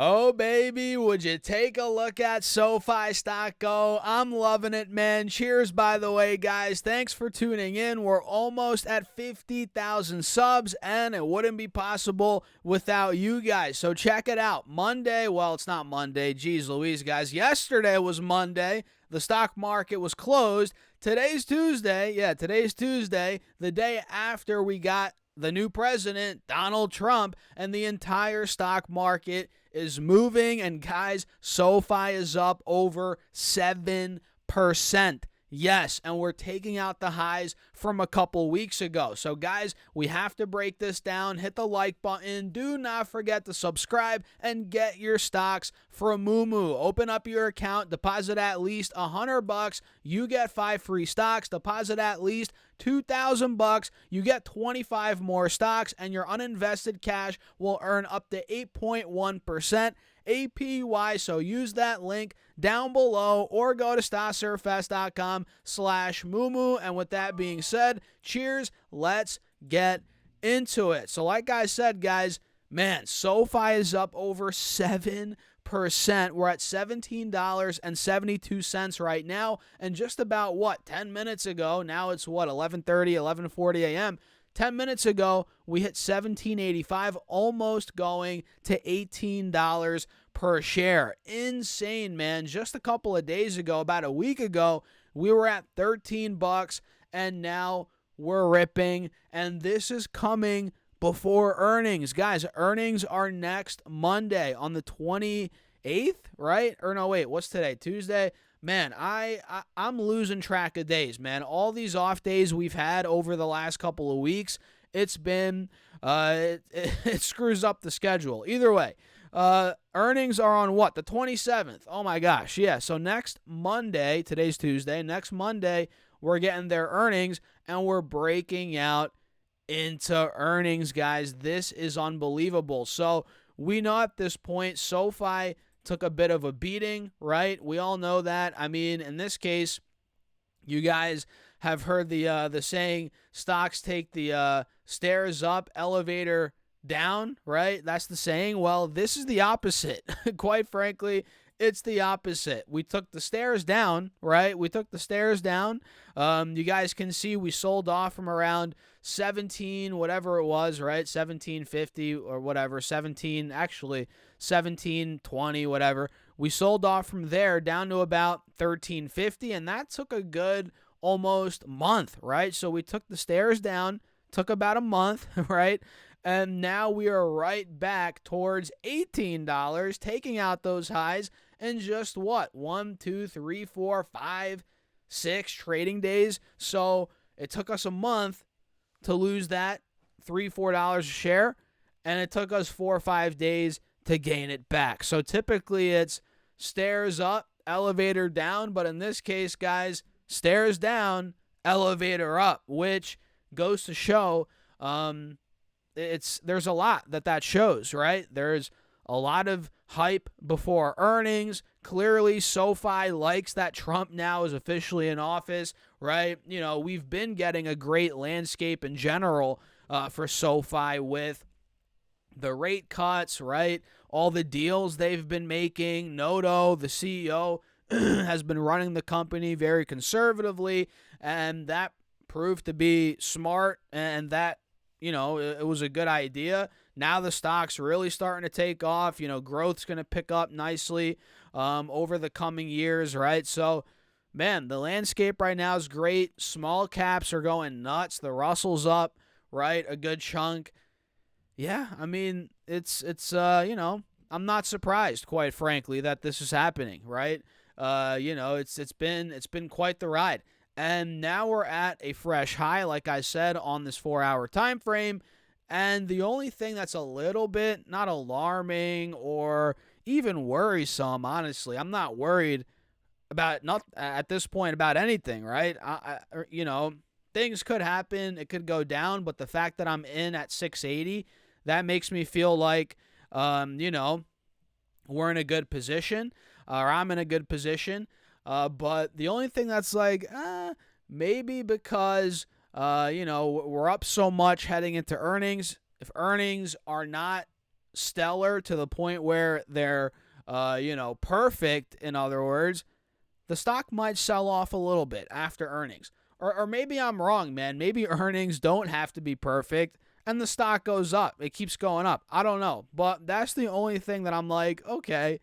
Oh, baby, would you take a look at SoFi stock go? I'm loving it, man. Cheers, by the way, guys. Thanks for tuning in. We're almost at 50,000 subs, and it wouldn't be possible without you guys. So check it out. Monday, well, it's not Monday. Geez Louise, guys. Yesterday was Monday. The stock market was closed. Today's Tuesday. Yeah, today's Tuesday, the day after we got the new president, Donald Trump, and the entire stock market is moving. And guys, SoFi is up over 7%. Yes, and we're taking out the highs from a couple weeks ago. So guys, we have to break this down. Hit the like button. Do not forget to subscribe and get your stocks from Moomoo. Open up your account, deposit at least $100. You get 5 free stocks. Deposit at least $2,000. You get 25 more stocks, and your uninvested cash will earn up to 8.1% APY. So use that link down below or go to StockSurfFest.com/Moomoo. And with that being said, cheers. Let's get into it. So like I said, guys, man, SoFi is up over 7%. We're at $17.72 right now. And just about 10 minutes ago, now it's 11:30, 11:40 a.m. 10 minutes ago, we hit $17.85, almost going to $18 per share. Insane, man. Just a couple of days ago, about a week ago, we were at $13, and now we're ripping. And this is coming before earnings. Guys, earnings are next Monday on the 28th, right? Or no, wait, what's today? Tuesday? Man, I'm losing track of days, man. All these off days we've had over the last couple of weeks, it's been, it screws up the schedule. Either way, earnings are on what? The 27th. Oh my gosh, yeah. So next Monday, today's Tuesday, next Monday, we're getting their earnings, and we're breaking out into earnings, guys. This is unbelievable. So we know at this point, SoFi took a bit of a beating, right? We all know that. I mean, in this case, you guys have heard the saying, stocks take the stairs up, elevator down, right? That's the saying. Well, this is the opposite. Quite frankly, it's the opposite. We took the stairs down, right? We took the stairs down. You guys can see we sold off from around 17, whatever it was, right? 1750 or whatever, 1720, whatever. We sold off from there down to about 1350, and that took a good almost month, right? So we took the stairs down, took about a month, right? And now we are right back towards $18, taking out those highs in just 1, 2, 3, 4, 5, 6 trading days. So it took us a month to lose that $3-4 a share, and it took us 4 or 5 days to gain it back. So typically it's stairs up, elevator down, but in this case, guys, stairs down, elevator up, which goes to show there's a lot that shows, right? There's a lot of hype before earnings. Clearly, SoFi likes that Trump now is officially in office, right? You know, we've been getting a great landscape in general for SoFi with the rate cuts, right? All the deals they've been making. Noto, the CEO, has been running the company very conservatively, and that proved to be smart, and that, you know, it was a good idea. Now the stock's really starting to take off. You know, growth's going to pick up nicely over the coming years, right? So, man, the landscape right now is great. Small caps are going nuts. The Russell's up, right? A good chunk. Yeah, I mean, it's you know, I'm not surprised, quite frankly, that this is happening, right? You know, it's been quite the ride. And now we're at a fresh high, like I said, on this 4-hour time frame. And the only thing that's a little bit not alarming or even worrisome, honestly, I'm not worried about, not at this point, about anything, right? You know, things could happen. It could go down. But the fact that I'm in at 680, that makes me feel like, you know, we're in a good position, or I'm in a good position. But the only thing that's like, maybe because, you know, we're up so much heading into earnings. If earnings are not stellar to the point where they're, perfect, in other words, the stock might sell off a little bit after earnings. Or maybe I'm wrong, man. Maybe earnings don't have to be perfect and the stock goes up. It keeps going up. I don't know. But that's the only thing that I'm like, okay,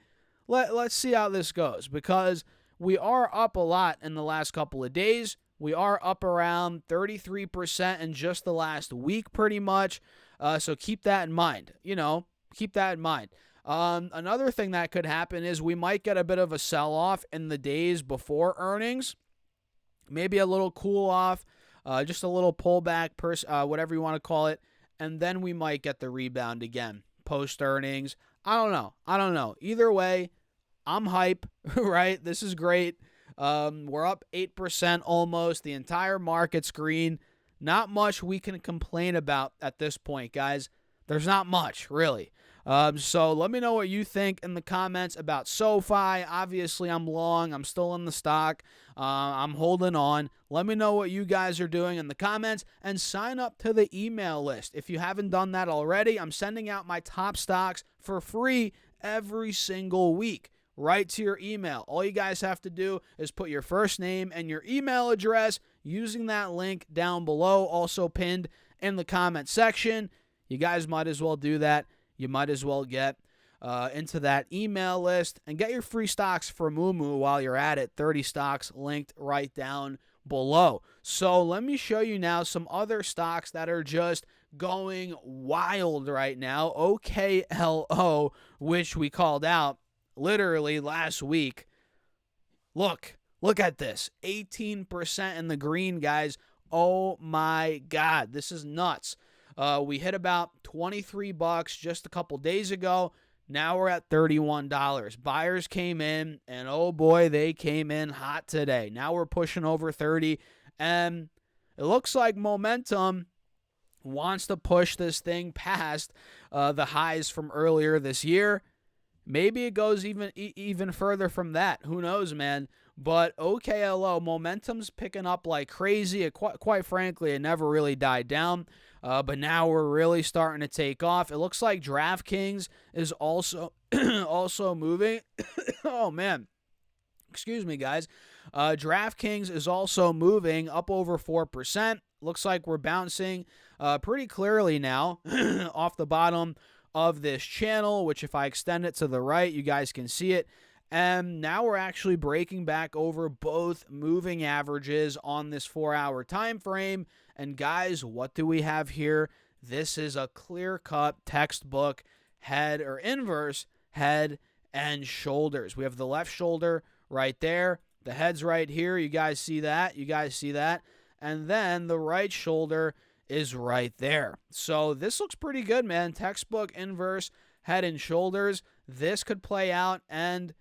let's see how this goes, because we are up a lot in the last couple of days. We are up around 33% in just the last week, pretty much. So keep that in mind. Keep that in mind. Another thing that could happen is we might get a bit of a sell-off in the days before earnings. Maybe a little cool-off, just a little pullback, whatever you want to call it. And then we might get the rebound again post-earnings. I don't know. Either way, I'm hype, right? This is great. We're up 8% almost. The entire market's green. Not much we can complain about at this point, guys. There's not much, really. So let me know what you think in the comments about Sofi. Obviously, I'm long. I'm still in the stock. I'm holding on. Let me know what you guys are doing in the comments, and sign up to the email list. If you haven't done that already, I'm sending out my top stocks for free every single week, right to your email. All you guys have to do is put your first name and your email address using that link down below, also pinned in the comment section. You guys might as well do that. You might as well get into that email list and get your free stocks for Moomoo while you're at it. 30 stocks linked right down below. So let me show you now some other stocks that are just going wild right now. OKLO, which we called out literally last week. Look at this. 18% in the green, guys. Oh my God, this is nuts. We hit about $23 just a couple days ago. Now we're at $31. Buyers came in, and oh boy, they came in hot today. Now we're pushing over 30, and it looks like momentum wants to push this thing past the highs from earlier this year. Maybe it goes even further from that. Who knows, man? But OKLO, momentum's picking up like crazy. Quite frankly, it never really died down. But now we're really starting to take off. It looks like DraftKings is also moving. Oh, man. Excuse me, guys. DraftKings is also moving up over 4%. Looks like we're bouncing pretty clearly now off the bottom of this channel, which if I extend it to the right, you guys can see it. And now we're actually breaking back over both moving averages on this 4-hour time frame. And guys, what do we have here? This is a clear-cut textbook head or inverse head and shoulders. We have the left shoulder right there. The head's right here. You guys see that? And then the right shoulder is right there. So this looks pretty good, man. Textbook inverse head and shoulders. This could play out, and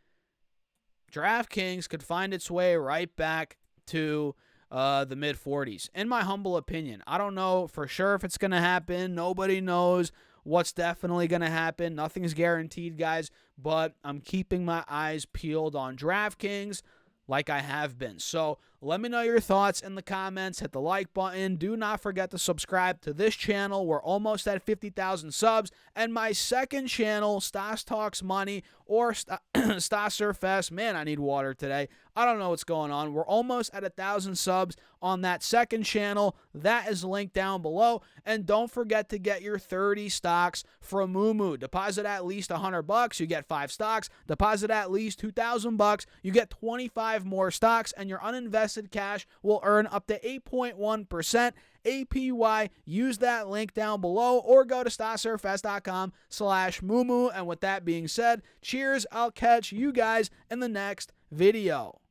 DraftKings could find its way right back to the mid-40s, in my humble opinion. I don't know for sure if it's going to happen. Nobody knows what's definitely going to happen. Nothing's guaranteed, guys, but I'm keeping my eyes peeled on DraftKings like I have been. So let me know your thoughts in the comments. Hit the like button. Do not forget to subscribe to this channel. We're almost at 50,000 subs. And my second channel, Stas Talks Money or Stas Surf Fest. Man, I need water today. I don't know what's going on. We're almost at 1,000 subs on that second channel. That is linked down below. And don't forget to get your 30 stocks from Moomoo. Deposit at least $100, you get 5 stocks. Deposit at least $2,000, you get 25 more stocks, and your uninvested cash will earn up to 8.1% APY. Use that link down below or go to stasurfest.com/Moomoo. And with that being said, cheers. I'll catch you guys in the next video.